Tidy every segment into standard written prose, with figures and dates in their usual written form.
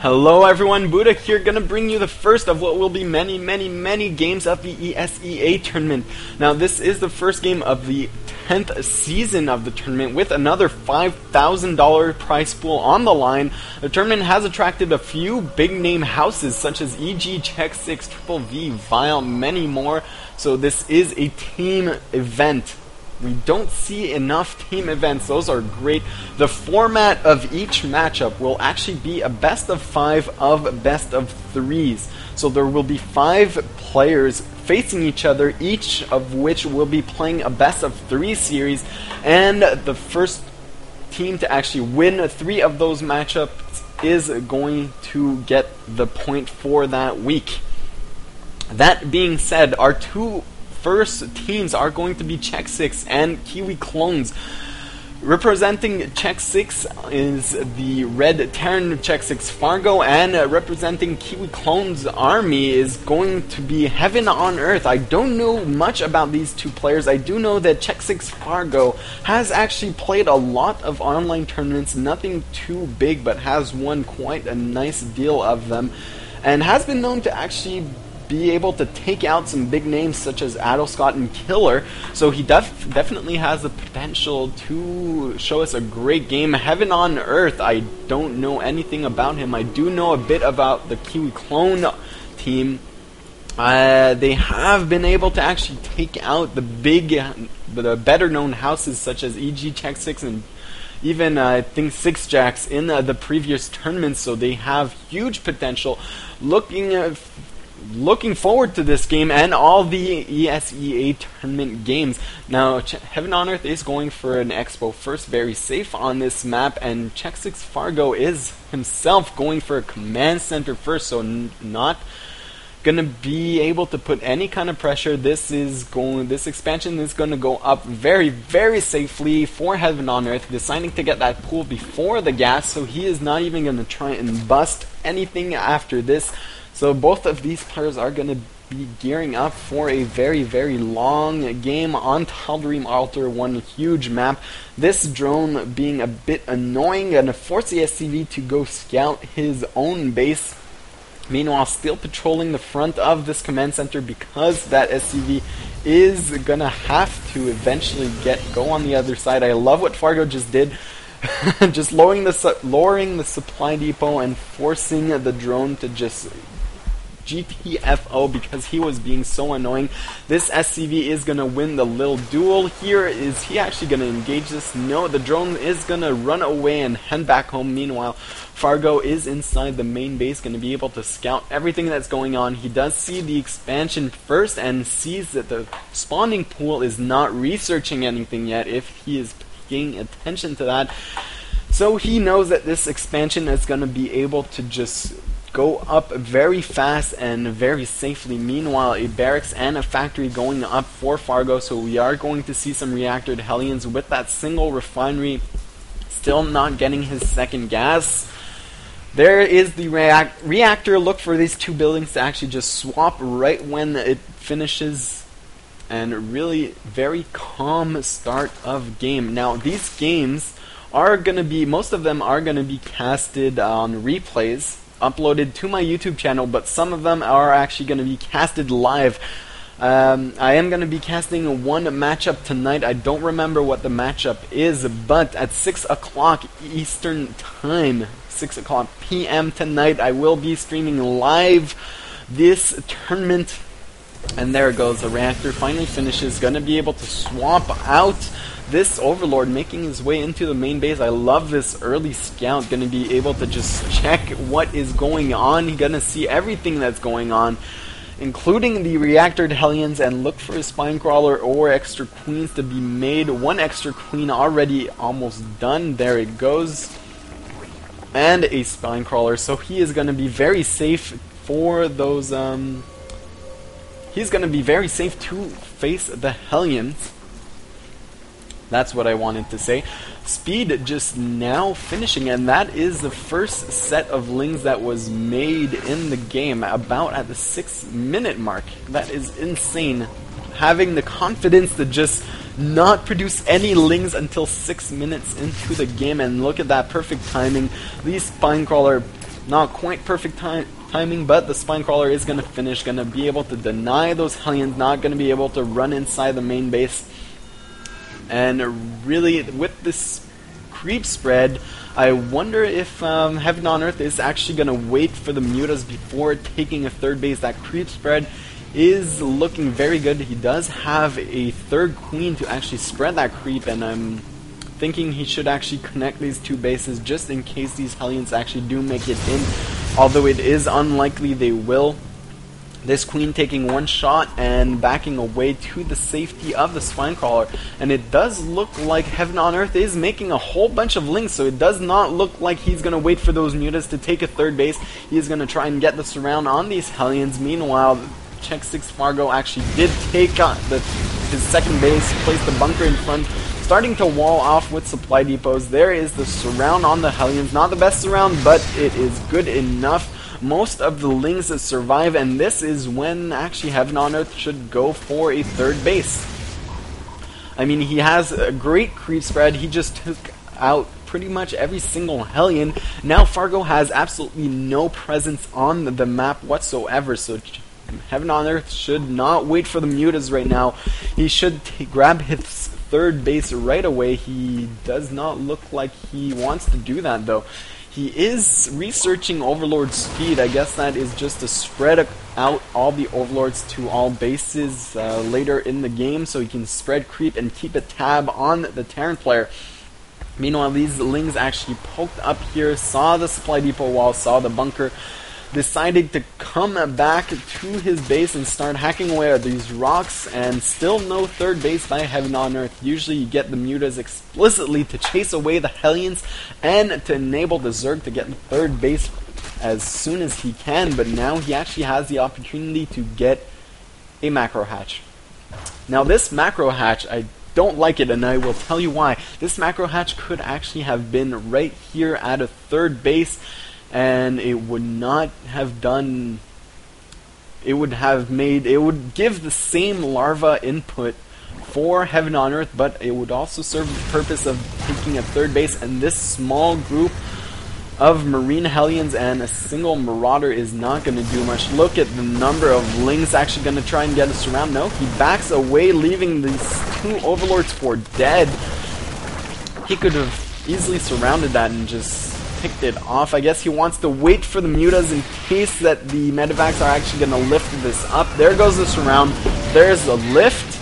Hello everyone, Buddha here, gonna bring you the first of what will be many games of the ESEA tournament. Now this is the first game of the 10th season of the tournament with another $5,000 prize pool on the line. The tournament has attracted a few big name houses such as EG, Check6, Triple V, Vile, many more. So this is a team event. We don't see enough team events. Those are great. The format of each matchup will actually be a best of 5 of best of 3s. So there will be 5 players facing each other, each of which will be playing a best of 3 series, and the first team to actually win 3 of those matchups is going to get the point for that week. That being said, our two first teams are going to be Check6 and Kiwi Clones. Representing Check6 is the Red Terran xSixFargo, and representing Kiwi Clones Army is going to be XSixFargo. I don't know much about these two players. I do know that xSixFargo has actually played a lot of online tournaments, nothing too big, but has won quite a nice deal of them, and has been known to actually be able to take out some big names such as Adelscott and Killer, so he definitely has the potential to show us a great game. XSixFargo, I don't know anything about him. I do know a bit about the Kiwi Clone team. They have been able to actually take out the better known houses such as EG, Check6, and even I think Six Jacks in the previous tournaments, so they have huge potential. Looking forward to this game and all the ESEA tournament games. Now, XSixFargo is going for an Expo first, very safe on this map, and xSixFargo is himself going for a command center first, so not gonna be able to put any kind of pressure. This expansion is gonna go up very safely for XSixFargo, deciding to get that pool before the gas, so he is not even gonna try and bust anything after this. So both of these players are going to be gearing up for a very long game on Tal'Darim Altar, one huge map. This drone being a bit annoying, going to force the SCV to go scout his own base. Meanwhile, still patrolling the front of this command center because that SCV is going to have to eventually go on the other side. I love what Fargo just did. Just lowering the supply depot and forcing the drone to just GTFO because he was being so annoying. This SCV is going to win the little duel here. Is he actually going to engage this? No, the drone is going to run away and head back home. Meanwhile, Fargo is inside the main base, going to be able to scout everything that's going on. He does see the expansion first and sees that the spawning pool is not researching anything yet, if he is paying attention to that. So he knows that this expansion is going to be able to just go up very fast and very safely. Meanwhile, a barracks and a factory going up for Fargo, so we are going to see some reactored Hellions with that single refinery still not getting his second gas. There is the reactor. Look for these two buildings to actually just swap right when it finishes, and really very calm start of game. Now these games are going to be, most of them are going to be casted on replays, uploaded to my YouTube channel, but some of them are actually going to be casted live. I am going to be casting one matchup tonight. I don't remember what the matchup is, but at 6 o'clock Eastern Time, 6 o'clock p.m. tonight, I will be streaming live this tournament. And there it goes, the reactor finally finishes, going to be able to swap out this Overlord, making his way into the main base. I love this early scout, going to be able to just check what is going on. He's going to see everything that's going on, including the reactored Hellions, and look for a spine crawler or extra queens to be made. One extra queen already almost done. There it goes. And a spine crawler, so he is going to be very safe for those, he's going to be very safe to face the Hellions. That's what I wanted to say. Speed just now finishing, and that is the first set of lings that was made in the game, about at the 6-minute mark. That is insane. Having the confidence to just not produce any lings until 6 minutes into the game, and look at that perfect timing. The spine crawler Not quite perfect timing, but the Spine Crawler is going to finish, going to be able to deny those Hellions, not going to be able to run inside the main base. And really, with this creep spread, I wonder if Heaven on Earth is actually going to wait for the Mutas before taking a third base. That creep spread is looking very good. He does have a third queen to actually spread that creep, and I'm thinking he should actually connect these two bases just in case these Hellions actually do make it in, although it is unlikely they will. This queen taking one shot and backing away to the safety of the Spine Crawler, and it does look like Heaven on Earth is making a whole bunch of links, so it does not look like he's going to wait for those Mutas to take a third base. He's going to try and get the surround on these Hellions. Meanwhile, xSixFargo actually did take his second base, placed the bunker in front, starting to wall off with supply depots. There is the surround on the Hellions. Not the best surround, but it is good enough. Most of the Lings that survive, and this is when actually Heaven on Earth should go for a third base. I mean, he has a great creep spread. He just took out pretty much every single Hellion. Now Fargo has absolutely no presence on the map whatsoever, so Heaven on Earth should not wait for the Mutas right now. He should grab his third base right away. He does not look like he wants to do that, though. He is researching Overlord speed. I guess that is just to spread out all the Overlords to all bases later in the game, so he can spread creep and keep a tab on the Terran player. Meanwhile, these Lings actually poked up here, saw the supply depot wall, saw the bunker, decided to come back to his base and start hacking away at these rocks, and still no third base by Heaven on Earth. Usually you get the Mutas explicitly to chase away the Hellions and to enable the Zerg to get the third base as soon as he can, but now he actually has the opportunity to get a macro hatch. Now this macro hatch, I don't like it, and I will tell you why. This macro hatch could actually have been right here at a third base, and it would not have done, it would give the same larva input for Heaven on Earth, but it would also serve the purpose of taking a third base, and this small group of Marine Hellions and a single Marauder is not going to do much. Look at the number of Lings actually going to try and get us around. No, he backs away, leaving these two Overlords for dead. He could have easily surrounded that and just picked it off. I guess he wants to wait for the Mutas in case that the Medivacs are actually going to lift this up. There goes the surround. There's a lift.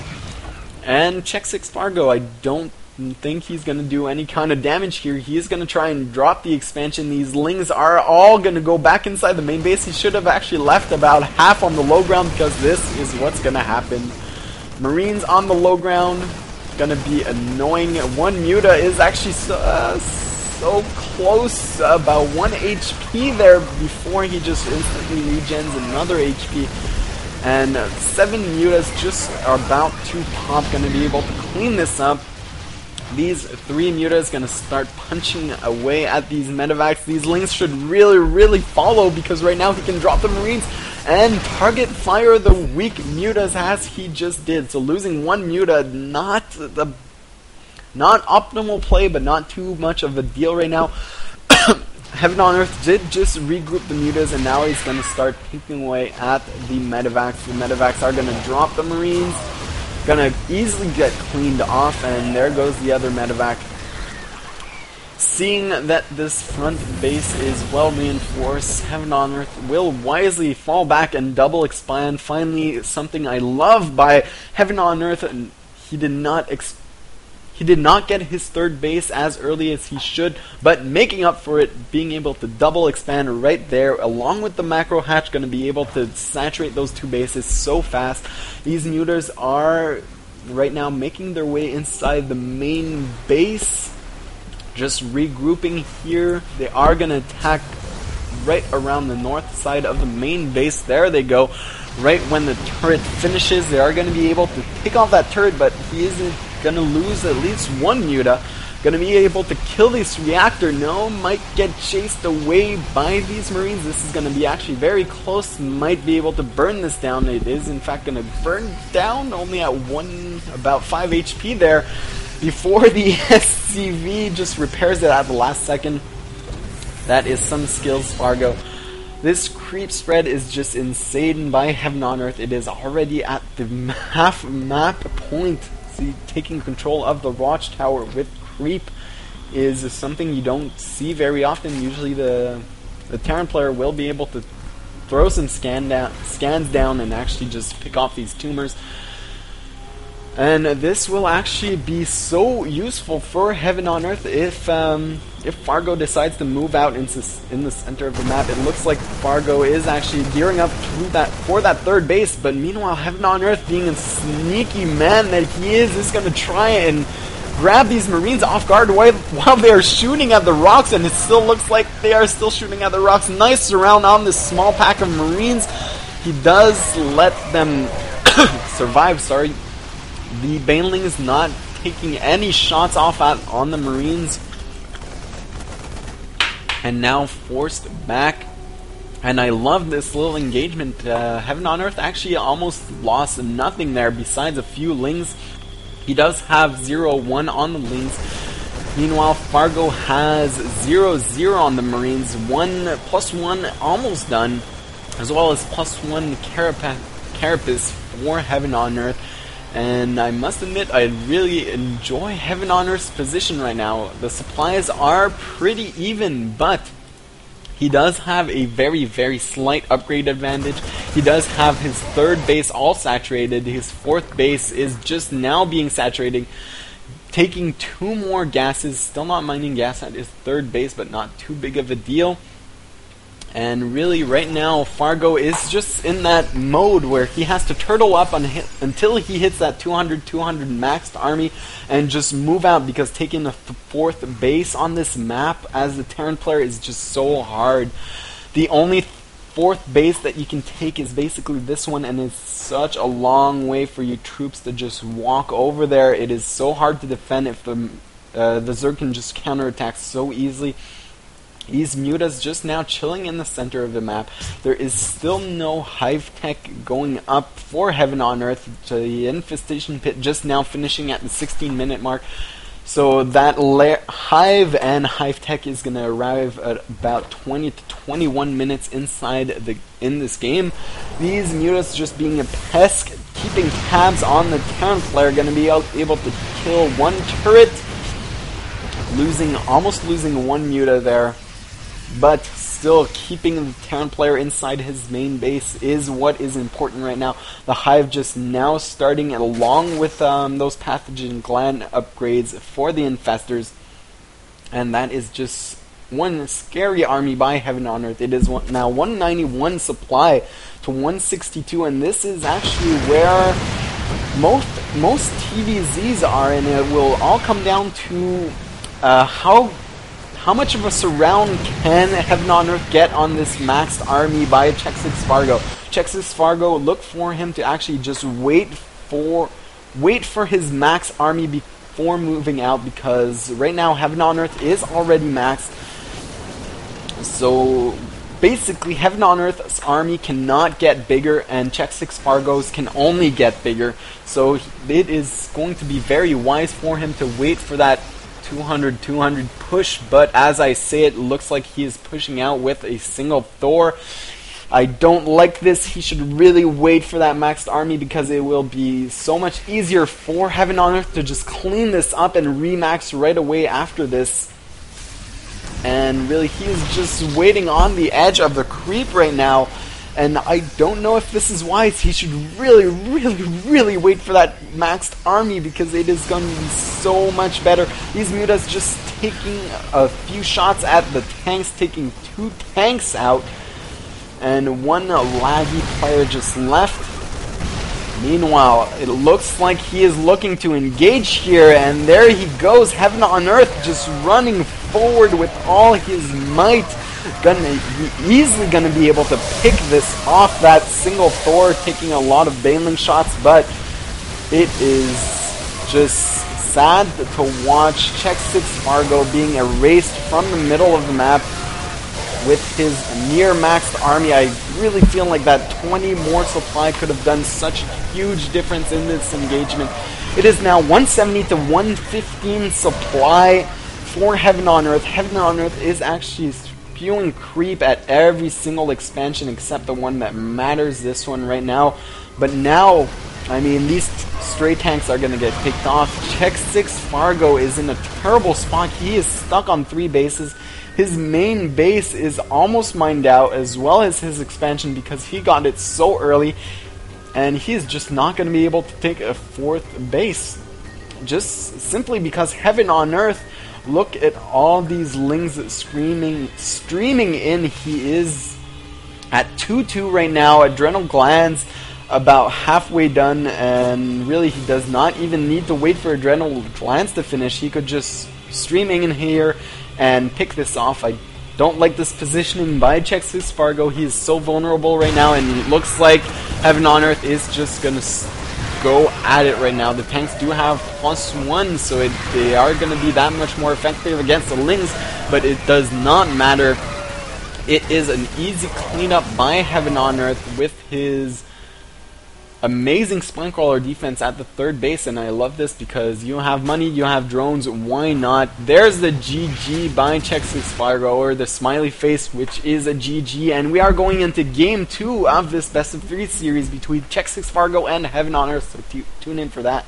And xSixFargo, I don't think he's going to do any kind of damage here. He is going to try and drop the expansion. These Lings are all going to go back inside the main base. He should have actually left about half on the low ground, because this is what's going to happen. Marines on the low ground, going to be annoying. One Muta is actually so close, about 1 HP there before he just instantly regens another HP. And 7 Mutas just are about to pop, going to be able to clean this up. These 3 Mutas going to start punching away at these Medivacs. These Lings should really follow, because right now he can drop the Marines and target fire the weak Mutas as he just did. So losing 1 Muta, not optimal play, but not too much of a deal right now. Heaven on Earth did just regroup the Mutas, and now he's going to start picking away at the Medivacs. The Medivacs are going to drop the Marines, going to easily get cleaned off, and there goes the other Medivac. Seeing that this front base is well reinforced, Heaven on Earth will wisely fall back and double expand. Finally, something I love by Heaven on Earth, and he did not get his third base as early as he should, but making up for it, being able to double expand right there, along with the macro hatch, going to be able to saturate those two bases so fast. These Mutas are right now making their way inside the main base, just regrouping here. They are going to attack right around the north side of the main base. There they go. Right when the turret finishes, they are going to be able to pick off that turret, but he isn't going to lose at least 1 Muta. Going to be able to kill this reactor. No, might get chased away by these Marines. This is going to be actually very close. Might be able to burn this down. It is in fact going to burn down, only at about 5 HP there, before the SCV just repairs it at the last second. That is some skills, Fargo. This creep spread is just insane by Heaven on Earth. It is already at the half map point. See, taking control of the watchtower with creep is something you don't see very often. Usually the Terran player will be able to throw some scans down and actually just pick off these tumors. And this will actually be so useful for Heaven on Earth if Fargo decides to move out in the center of the map. It looks like Fargo is actually gearing up for that third base, but meanwhile Heaven on Earth, being a sneaky man that he is going to try and grab these Marines off guard while they are shooting at the rocks, and it still looks like they are still shooting at the rocks. Nice surround on this small pack of Marines. He does let them survive, sorry. The Baneling is not taking any shots off on the Marines. And now forced back. And I love this little engagement. Heaven on Earth actually almost lost nothing there besides a few Lings. He does have 0-1 on the Lings. Meanwhile, Fargo has 0-0 on the Marines. +1 almost done. As well as +1 Carapace for Heaven on Earth. And I must admit, I really enjoy Heaven on Earth's position right now. The supplies are pretty even, but he does have a very, very slight upgrade advantage. He does have his third base all saturated. His fourth base is just now being saturated, taking 2 more gases. Still not mining gas at his third base, but not too big of a deal. And really, right now, Fargo is just in that mode where he has to turtle up until he hits that 200 maxed army and just move out, because taking the fourth base on this map as the Terran player is just so hard. The only fourth base that you can take is basically this one, and it's such a long way for you troops to just walk over there. It is so hard to defend if the Zerg can just counterattack so easily. These mutas just now chilling in the center of the map. There is still no hive tech going up for Heaven on Earth. The infestation pit just now finishing at the 16-minute mark. So that hive and hive tech is going to arrive at about 20 to 21 minutes in this game. These mutas just being a pest, keeping tabs on the Terran player, going to be able to kill one turret, almost losing one muta there. But still keeping the Terran player inside his main base is what is important right now. The hive just now starting along with those pathogen gland upgrades for the infestors. And that is just one scary army by Heaven on Earth. It is now 191 supply to 162, and this is actually where most TVZs are, and it will all come down to how much of a surround can Heaven on Earth get on this maxed army by xSixFargo? xSixFargo, look for him to actually just wait for his max army before moving out, because right now Heaven on Earth is already maxed. So basically Heaven on Earth's army cannot get bigger, and xSixFargo's can only get bigger. So it is going to be very wise for him to wait for that 200 push, but as I say, it looks like he is pushing out with a single Thor. I don't like this. He should really wait for that maxed army, because it will be so much easier for Heaven on Earth to just clean this up and remax right away after this. And really, he is just waiting on the edge of the creep right now. And I don't know if this is wise. He should really, really, really wait for that maxed army, because it is going to be so much better. These mutas just taking a few shots at the tanks, taking 2 tanks out, and one laggy player just left. Meanwhile, it looks like he is looking to engage here, and there he goes, Heaven on Earth just running forward with all his might. Easily gonna be able to pick this off, that single Thor taking a lot of Baneling shots, but it is just sad to watch xSixFargo being erased from the middle of the map with his near maxed army. I really feel like that 20 more supply could have done such a huge difference in this engagement. It is now 170 to 115 supply for Heaven on Earth. Heaven on Earth is actually spewing creep at every single expansion except the one that matters, this one right now. But now, I mean, these stray tanks are going to get picked off. xSixFargo is in a terrible spot. He is stuck on 3 bases. His main base is almost mined out, as well as his expansion, because he got it so early, and he is just not going to be able to take a 4th base. Just simply because heaven on earth, look at all these lings streaming in. He is at 2-2 right now. Adrenal glands about halfway done, and really he does not even need to wait for adrenal glands to finish. He could just stream in here and pick this off. I don't like this positioning by xSixFargo. He is so vulnerable right now, and it looks like heaven on earth is just gonna go at it right now. The tanks do have +1, so they are going to be that much more effective against the lings, but it does not matter. It is an easy cleanup by heaven on earth with his amazing Spinecrawler defense at the 3rd base, and I love this because you have money, you have drones, why not? There's the GG by xSixFargo, or the smiley face, which is a GG, and we are going into Game 2 of this best of 3 series between xSixFargo and heaven on earth, so tune in for that.